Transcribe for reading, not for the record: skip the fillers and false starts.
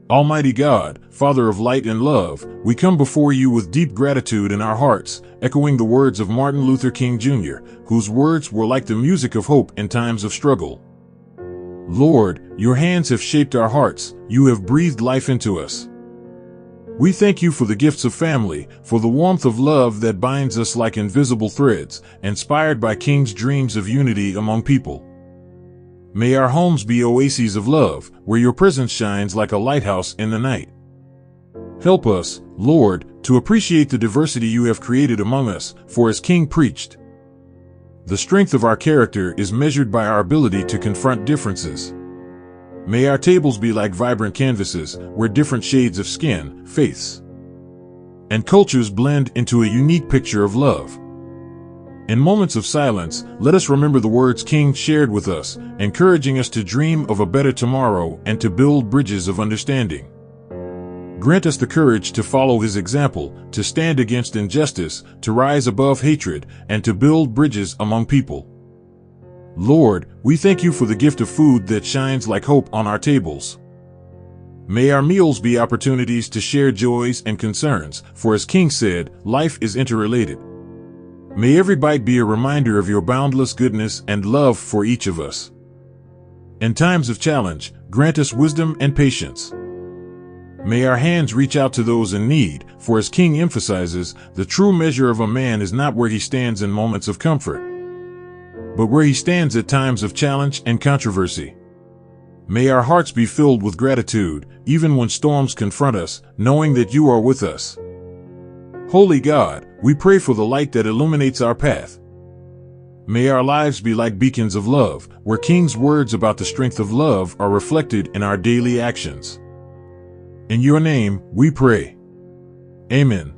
Almighty God, Father of light and love, we come before you with deep gratitude in our hearts, echoing the words of Martin Luther King Jr., whose words were like the music of hope in times of struggle. Lord, your hands have shaped our hearts, you have breathed life into us. We thank you for the gifts of family, for the warmth of love that binds us like invisible threads, inspired by King's dreams of unity among people. May our homes be oases of love, where your presence shines like a lighthouse in the night. Help us, Lord, to appreciate the diversity you have created among us, for as King preached, the strength of our character is measured by our ability to confront differences. May our tables be like vibrant canvases, where different shades of skin, faiths, and cultures blend into a unique picture of love. In moments of silence, let us remember the words King shared with us, encouraging us to dream of a better tomorrow and to build bridges of understanding. Grant us the courage to follow his example, to stand against injustice, to rise above hatred, and to build bridges among people. Lord, we thank you for the gift of food that shines like hope on our tables. May our meals be opportunities to share joys and concerns, for as King said, life is interrelated. May every bite be a reminder of your boundless goodness and love for each of us. In times of challenge, grant us wisdom and patience. May our hands reach out to those in need, for as King emphasizes, the true measure of a man is not where he stands in moments of comfort, but where he stands at times of challenge and controversy. May our hearts be filled with gratitude, even when storms confront us, knowing that you are with us. Holy God, we pray for the light that illuminates our path. May our lives be like beacons of love, where King's words about the strength of love are reflected in our daily actions. In your name, we pray. Amen.